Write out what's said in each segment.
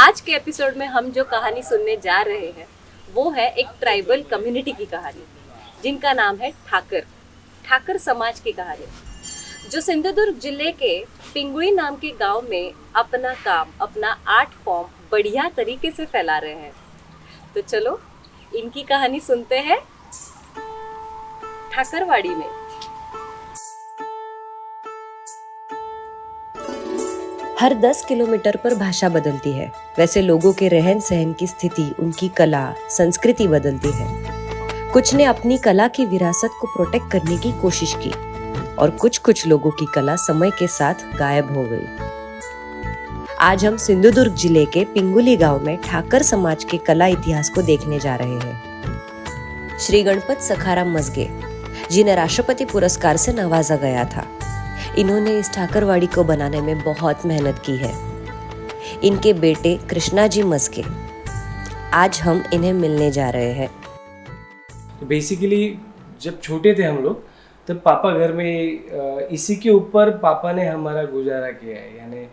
आज के एपिसोड में हम जो कहानी सुनने जा रहे हैं वो है एक ट्राइबल कम्युनिटी की कहानी, जिनका नाम है ठाकर। ठाकर समाज की कहानी जो सिंधुदुर्ग जिले के पिंगुई नाम के गांव में अपना काम, अपना आर्ट फॉर्म बढ़िया तरीके से फैला रहे हैं। तो चलो इनकी कहानी सुनते हैं ठाकरवाड़ी में। हर 10 किलोमीटर पर भाषा बदलती है, वैसे लोगों के रहन सहन की स्थिति, उनकी कला, संस्कृति बदलती है। कुछ ने अपनी कला की विरासत को प्रोटेक्ट करने की कोशिश की और कुछ लोगों की कला समय के साथ गायब हो गई। आज हम सिंधुदुर्ग जिले के पिंगुली गांव में ठाकर समाज के कला इतिहास को देखने जा रहे हैं। श्री गणपत सखाराम मजगे, जिन्हें राष्ट्रपति पुरस्कार से नवाजा गया था, इन्होंने इस ठाकरवाड़ी को बनाने में बहुत मेहनत की है। इनके बेटे कृष्णा जी मस्के, आज हम इन्हें मिलने जा रहे हैं। बेसिकली जब छोटे थे हम लोग, तब पापा घर में इसी के ऊपर पापा ने हमारा गुजारा किया है। यानी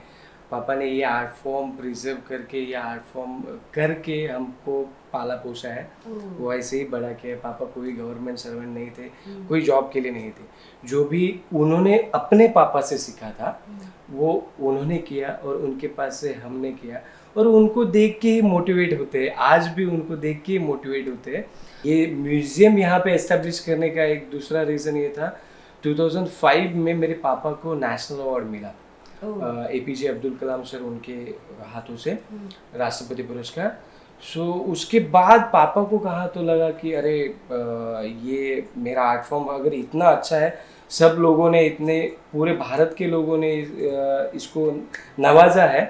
पापा ने ये आर्ट फॉर्म प्रिजर्व करके, ये आर्ट फॉर्म करके हमको पाला पोसा है। वो ऐसे ही बड़ा किया है। पापा कोई गवर्नमेंट सर्वेंट नहीं थे, कोई जॉब के लिए नहीं थे। जो भी उन्होंने अपने पापा से सीखा था वो उन्होंने किया और उनके पास से हमने किया, और उनको देख के ही मोटिवेट होते हैं। आज भी उनको देख के ही मोटिवेट होते हैं। ये म्यूजियम यहाँ पे एस्टेब्लिश करने का एक दूसरा रीज़न ये था, 2005 में मेरे पापा को नेशनल अवार्ड मिला, एपीजे अब्दुल कलाम सर उनके हाथों से राष्ट्रपति पुरस्कार। सो उसके बाद पापा को कहा तो लगा कि अरे ये मेरा आर्ट फॉर्म अगर इतना अच्छा है, सब लोगों ने, इतने पूरे भारत के लोगों ने इसको नवाजा है,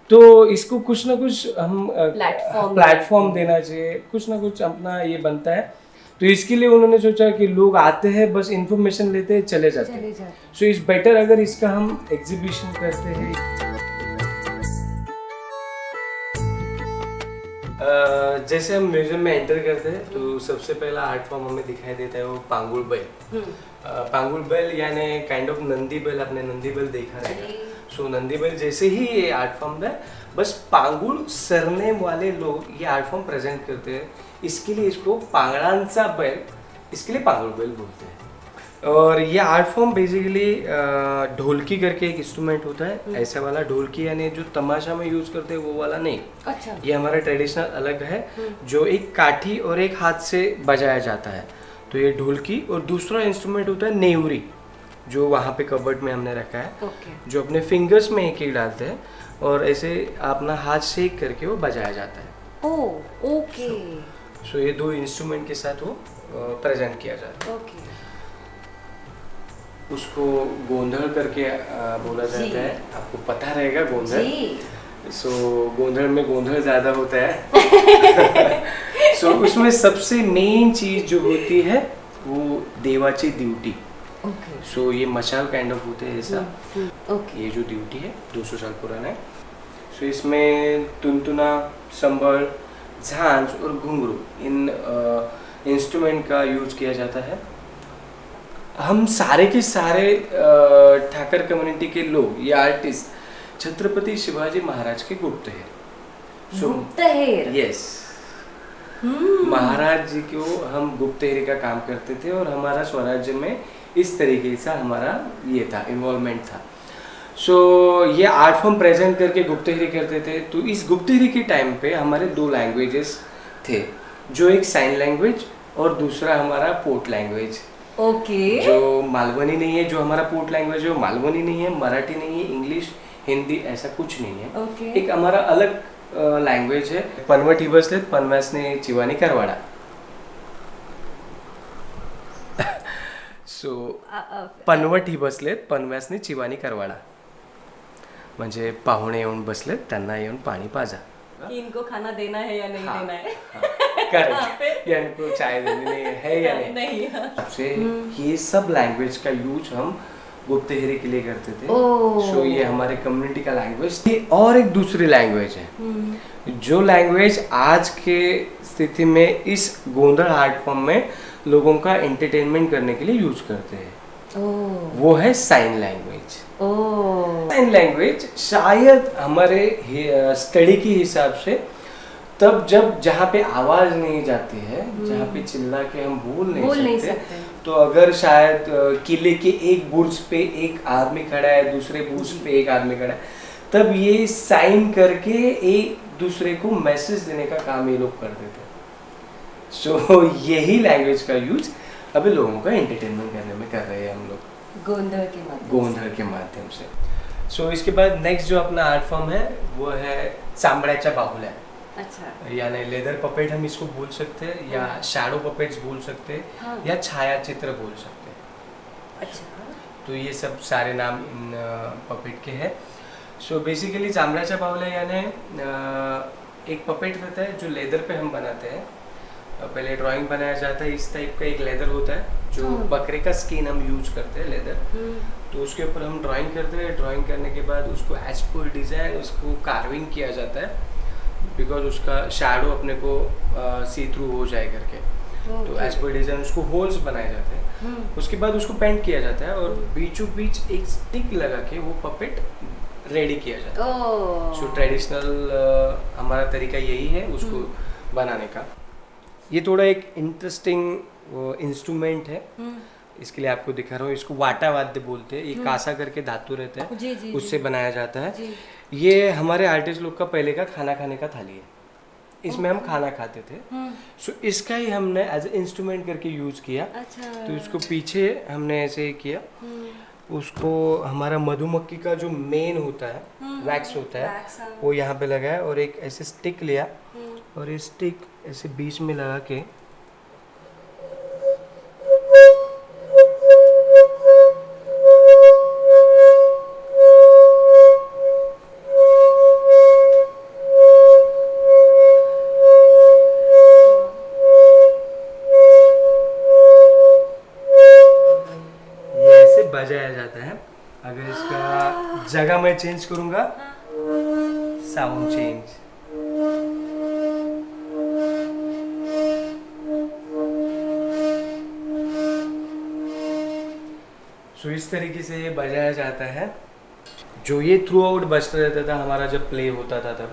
तो इसको कुछ ना कुछ हम प्लेटफॉर्म देना चाहिए, कुछ ना कुछ अपना ये बनता है। तो इसके लिए उन्होंने सोचा कि लोग आते हैं, बस इंफॉर्मेशन लेते हैं, चले जाते हैं। सो इट्स बेटर अगर इसका हम एग्जीबिशन करते हैं। जैसे हम म्यूजियम में एंटर करते हैं तो सबसे पहला आर्ट फॉर्म हमें दिखाई देता है वो पांगुल बैल। पांगुल बैल यानी काइंड ऑफ नंदी बैल, आपने नंदी बैल देखा रहेगा। सो नंदी बैल जैसे ही ये आर्ट फॉर्म है, बस पांगुल सरने वाले लोग ये आर्ट फॉर्म प्रेजेंट करते हैं। इसके लिए इसको पांगड़ांचा बैल, इसके लिए पांगुल बैल बोलते हैं। और ये आर्ट फॉर्म बेसिकली ढोलकी करके एक इंस्ट्रूमेंट होता है, ऐसा वाला ढोलकी, यानी जो तमाशा में यूज करते हैं वो वाला नहीं। अच्छा। ये हमारा ट्रेडिशनल अलग है, जो एक काठी और एक हाथ से बजाया जाता है। तो ये ढोलकी, और दूसरा इंस्ट्रूमेंट होता है नेवरी, जो वहाँ पे कबर्ड में हमने रखा है, जो अपने फिंगर्स में एक डालते हैं और ऐसे अपना हाथ शेक करके वो बजाया जाता है। Oh okay. सो ये दो इंस्ट्रूमेंट के साथ वो प्रेजेंट किया जाता है। ओके। उसको गोंधड़ करके बोला जाता है, आपको पता रहेगा गोंधड़। सो गोंधड़ में गोंधड़ ज़्यादा होता है। सो उसमें सबसे मेन चीज़ जो होती है वो देवाची ड्यूटी। सो ये मशाल काइंड ऑफ होते हैं ऐसा। ये जो ड्यूटी है 200 साल पुराना है। सो इसमें तुनतुना, संभल, झांझ और घुंघरू, इन इंस्ट्रूमेंट का यूज किया जाता है। हम सारे के सारे ठाकर कम्युनिटी के लोग, ये आर्टिस्ट छत्रपति शिवाजी महाराज के गुप्तहेर। गुप्तहेर, यस। महाराज जी को हम गुप्तहेरी का काम करते थे, और हमारा स्वराज्य में इस तरीके से हमारा ये था, इन्वॉल्वमेंट था। सो ये आर्ट फॉर्म प्रेजेंट करके गुप्तहेरी करते थे। तो इस गुप्तहेरी के टाइम पे हमारे 2 लैंग्वेजेस थे, जो एक साइन लैंग्वेज और दूसरा हमारा पोर्ट लैंग्वेज। ओके। जो मालवनी नहीं है, जो हमारा पोर्ट लैंग्वेज है वो मालवनी नहीं है, मराठी नहीं है, इंग्लिश, हिंदी, ऐसा कुछ नहीं है। ओके। एक हमारा अलग लैंग्वेज है, पनवट ही बसलेत पनव्यासने चिवानी करवाडा। सो पनवट ही बसलेत पनव्यासने चिवानी करवाडा, म्हणजे पाहुणे येऊन बसलेत, त्यांना येऊन पाणी पाजा। इनको खाना देना है या नहीं देना है? करेक्ट। या इनको चाय देनी है या नहीं? से ये सब लैंग्वेज का यूज हम गुप्तहेरी के लिए करते थे। सो ये हमारे कम्युनिटी का लैंग्वेज थी। और एक दूसरी लैंग्वेज है, जो लैंग्वेज आज के स्थिति में इस गोंधड़ आर्ट फॉर्म में लोगों का एंटरटेनमेंट करने के लिए यूज करते हैं, वो है साइन लैंग्वेज। ओह। साइन लैंग्वेज शायद हमारे स्टडी के हिसाब से तब जब जहाँ पे आवाज नहीं जाती है, जहाँ पे चिल्ला के हम बोल नहीं सकते, तो अगर शायद किले के एक बुर्ज पे एक आदमी खड़ा है, दूसरे बुर्ज पे एक आदमी खड़ा है, तब ये साइन करके एक दूसरे को मैसेज देने का काम ये लोग करते थे। सो यही लैंग्वेज का यूज अभी लोगों का एंटरटेनमेंट करने में कर रहे हैं हम लोग गोंधळ के माध्यम से। सो इसके बाद नेक्स्ट जो अपना आर्ट फॉर्म है वो है चामड्याच्या बाहुल्या। अच्छा। यानी लेदर पपेट हम इसको बोल सकते हैं, या शैडो पपेट्स बोल सकते हैं, हाँ। या छाया चित्र बोल सकते हैं। अच्छा। तो ये सब सारे नाम इन पपेट के हैं। सो बेसिकली चामड्याच्या बाहुल्या यानी एक पपेट रहता है जो लेदर पे हम बनाते हैं। पहले ड्राइंग बनाया जाता है, इस टाइप का एक लेदर होता है जो बकरे का स्किन हम यूज करते हैं लेदर, तो उसके ऊपर हम ड्राइंग करते हैं। ड्राइंग करने के बाद उसको एज पर डिज़ाइन उसको कार्विंग किया जाता है, बिकॉज उसका शैडो अपने को सी थ्रू हो जाए करके। तो एज पर डिज़ाइन उसको होल्स बनाए जाते हैं। उसके बाद उसको पेंट किया जाता है और बीचों बीच एक स्टिक लगा के वो पपेट रेडी किया जाता है। सो ट्रेडिशनल हमारा तरीका यही है उसको बनाने का। ये थोड़ा एक इंटरेस्टिंग इंस्ट्रूमेंट है, इसके लिए आपको दिखा रहा हूँ। इसको वाटा वाद्य बोलते हैं। ये कासा करके धातु रहता है, जी, उससे बनाया जाता है। ये हमारे आर्टिस्ट लोग का पहले का खाना खाने का थाली है, इसमें हम खाना खाते थे। सो इसका ही हमने एज ए इंस्ट्रूमेंट करके यूज किया। अच्छा। तो इसको पीछे हमने ऐसे ही किया। उसको हमारा मधुमक्खी का जो मेन होता है, वैक्स होता है, वो यहाँ पे लगा है, और एक ऐसे स्टिक लिया और ये स्टिक ऐसे बीच में लगा के ये ऐसे बजाया जाता है। अगर इसका जगह मैं चेंज करूंगा, साउंड चेंज, सो इस तरीके से ये बजाया जाता है। जो ये थ्रू आउट बजता रहता था हमारा जब प्ले होता था तब,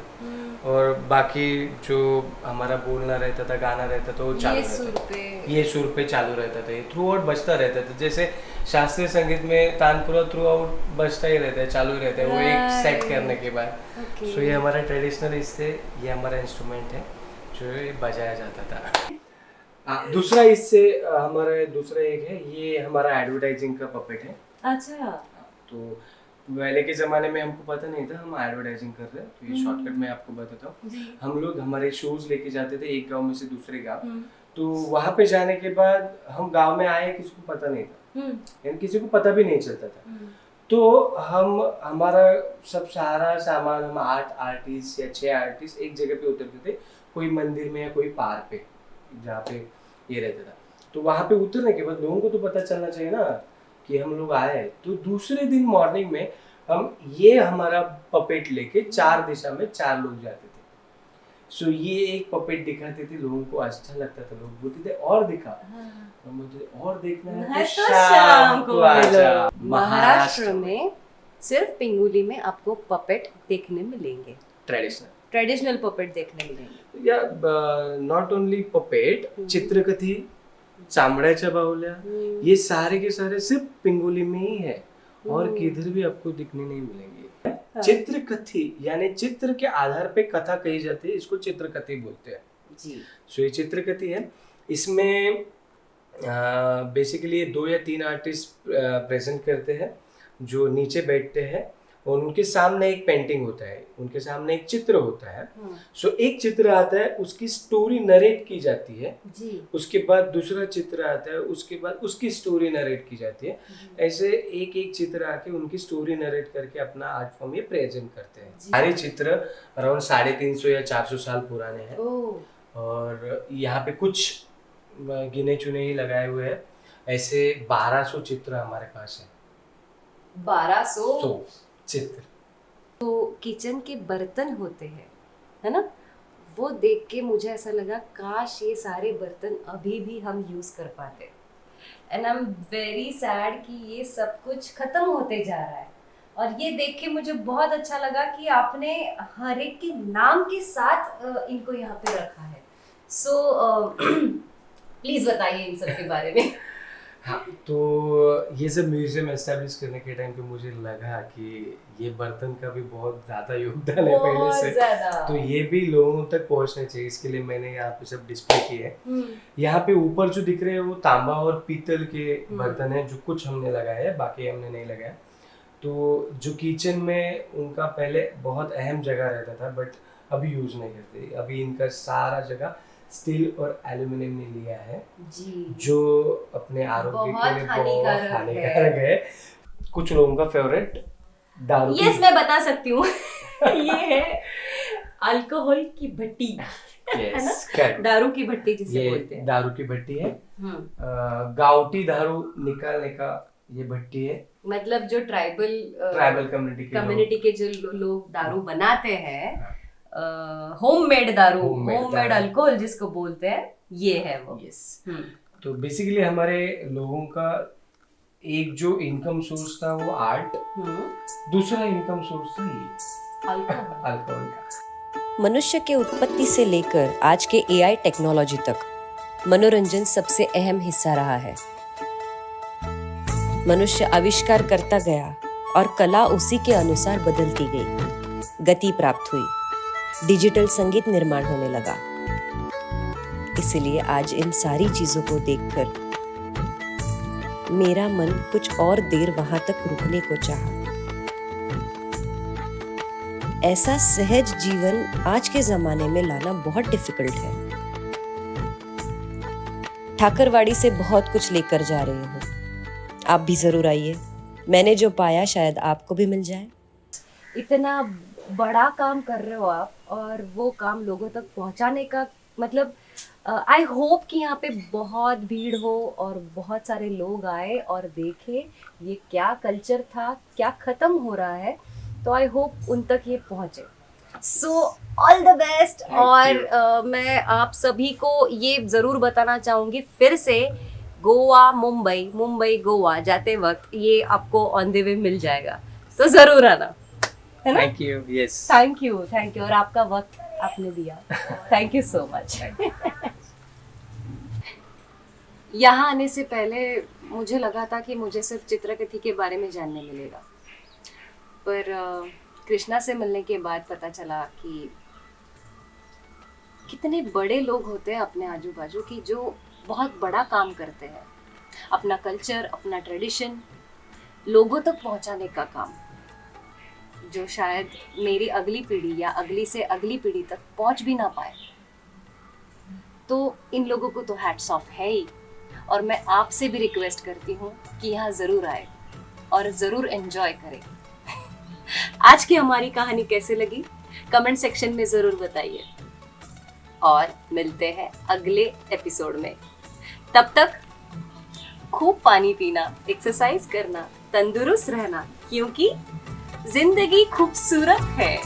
और बाकी जो हमारा बोलना रहता था, गाना रहता था, वो चालू रहता था, ये सुर पे चालू रहता था, ये थ्रू आउट बजता रहता था। जैसे शास्त्रीय संगीत में तानपुरा थ्रू आउट बजता ही रहता है, चालू ही रहता है, वो एक सेट करने के बाद। सो ये हमारा ट्रेडिशनल, इससे ये हमारा इंस्ट्रूमेंट है जो ये बजाया जाता था। दूसरा इससे हमारा दूसरा एक है, ये हमारा एडवर्टाइजिंग का पपेट है। अच्छा। तो पहले के ज़माने में हमको पता नहीं था हम एडवर्टाइजिंग कर रहे हैं, तो ये शॉर्टकट में आपको बताता हूँ। हम लोग हमारे शोज लेके जाते थे एक गांव में से दूसरे गांव, तो वहाँ पे जाने के बाद हम गांव में आए, किसी को पता नहीं था, यानी किसी को पता भी नहीं चलता था। तो हम हमारा सब सारा सामान, हम 8 आर्टिस्ट या 6 आर्टिस्ट एक जगह पे उतरते थे, कोई मंदिर में या कोई पार्क पे जहाँ पे ये रहता था। तो वहाँ पे उतरने के बाद लोगों को तो पता चलना चाहिए ना कि हम लोग आए। तो दूसरे दिन मॉर्निंग में हम ये हमारा पपेट लेके 4 दिशा में 4 लोग जाते थे। सो ये एक पपेट दिखाते थे, लोगों को अच्छा लगता था, लोग बोलते थे और दिखा, हम बोलते और देखना है तो शाम को आजा। महाराष्ट्र में सिर्फ पिंगुली में आपको पपेट देखने मिलेंगे, ट्रेडिशनल पपेट देखने मिलेंगे। या नॉट ओनली पपेट, चित्रकथी, चामड्याच्या बाहुल्या, ये सारे के सारे सिर्फ पिंगुली में ही है और किधर भी आपको दिखने नहीं मिलेंगे। चित्रकथी यानी चित्र के आधार पे कथा कही जाती है, इसको चित्रकथी बोलते हैं जी। सो ये चित्रकथी है। इसमें बेसिकली 2 या 3 आर्टिस्ट प्रेजेंट करते हैं जो नीचे बैठते हैं और उनके सामने एक पेंटिंग होता है, उनके सामने एक चित्र होता है। सो एक चित्र आता है, उसकी स्टोरी नरेट की जाती है जी। उसके बाद दूसरा चित्र आता है, उसके बाद उसकी स्टोरी नरेट की जाती है। ऐसे एक एक चित्र आके उनकी स्टोरी नरेट करके अपना आर्ट फॉर्म ये प्रेजेंट करते हैं। सारे चित्र अराउंड 350 या 400 साल पुराने हैं और यहाँ पे कुछ गिने चुने ही लगाए हुए हैं। ऐसे 1200 चित्र हमारे पास है। 1200 चित्र। तो किचन के बर्तन होते हैं, है ना, वो देख के मुझे ऐसा लगा काश ये सारे बर्तन अभी भी हम यूज कर पाते। And I am very sad कि ये सब कुछ खत्म होते जा रहा है। और ये देख के मुझे बहुत अच्छा लगा कि आपने हर एक के नाम के साथ इनको यहाँ पे रखा है। सो प्लीज बताइए इन सब के बारे में। हाँ, तो ये सब म्यूजियम एस्टेब्लिश करने के टाइम पे मुझे लगा कि ये बर्तन का भी बहुत ज़्यादा योगदान है पहले बहुत से, ज्यादा। तो ये भी लोगों तक पहुंचना चाहिए। इसके लिए मैंने यहाँ पे सब डिस्प्ले किए हैं। यहाँ पे ऊपर जो दिख रहे हैं वो तांबा और पीतल के बर्तन हैं, जो कुछ हमने लगाया है, बाकी हमने नहीं लगाया। तो जो किचन में उनका पहले बहुत अहम जगह रहता था, बट अभी यूज नहीं करते। अभी इनका सारा जगह स्टील और एल्यूमिनियम ने लिया है जी, जो अपने आरोग्य बहुत के लिए बहुत हानिकारक हानिकारक है। कुछ लोगों का फेवरेट दारू यस मैं बता सकती हूँ। ये है अल्कोहल की भट्टी, है ना? correct। दारू की भट्टी जिसे ये बोलते हैं। दारू की भट्टी है। गावटी दारू निकालने का ये भट्टी है। मतलब जो ट्राइबल कम्युनिटी के जो लोग दारू बनाते हैं, होममेड दारू, होममेड अल्कोहल जिसको बोलते हैं, ये है वो। यस। तो बेसिकली हमारे लोगों का एक जो इनकम सोर्स था वो आर्ट, दूसरा इनकम सोर्स था ये अल्कोहल का। मनुष्य के उत्पत्ति से लेकर आज के एआई टेक्नोलॉजी तक मनोरंजन सबसे अहम हिस्सा रहा है। मनुष्य आविष्कार करता गया और कला उसी के अनुसार बदलती गई। गति प्राप्त हुई, डिजिटल संगीत निर्माण होने लगा। इसलिए आज इन सारी चीजों को देखकर मेरा मन कुछ और देर वहां तक रुकने को चाहा। ऐसा सहज जीवन आज के जमाने में लाना बहुत डिफिकल्ट है। ठाकरवाड़ी से बहुत कुछ लेकर जा रही हूँ, आप भी जरूर आइए। मैंने जो पाया शायद आपको भी मिल जाए। इतना बड़ा काम कर रहे हो आप, और वो काम लोगों तक पहुंचाने का मतलब आई होप कि यहाँ पे बहुत भीड़ हो और बहुत सारे लोग आए और देखे ये क्या कल्चर था, क्या खत्म हो रहा है। तो आई होप उन तक ये पहुंचे। So all the best. और मैं आप सभी को ये ज़रूर बताना चाहूँगी फिर से, गोवा मुंबई, मुंबई गोवा जाते वक्त ये आपको ऑन द वे मिल जाएगा, तो ज़रूर आना, है ना? Thank you. Yes, thank you और आपका वक्त आपने दिया, थैंक यू सो मच। यहाँ आने से पहले मुझे लगा था कि मुझे सिर्फ चित्रकथी के बारे में जानने मिलेगा, पर कृष्णा से मिलने के बाद पता चला कि कितने बड़े लोग होते हैं अपने आजू बाजू की, जो बहुत बड़ा काम करते हैं, अपना कल्चर, अपना ट्रेडिशन लोगों तक पहुंचाने का काम, जो शायद मेरी अगली पीढ़ी या अगली से अगली पीढ़ी तक पहुंच भी ना पाए। तो इन लोगों को तो हैट्स ऑफ है ही। और मैं आपसे भी रिक्वेस्ट करती हूँ कि यहाँ ज़रूर आए और ज़रूर एंजॉय करें। आज की हमारी कहानी कैसे लगी कमेंट सेक्शन में ज़रूर बताइए, और मिलते हैं अगले एपिसोड में। तब तक खूब पानी पीना, एक्सरसाइज करना, तंदुरुस्त रहना, क्योंकि जिंदगी खूबसूरत है।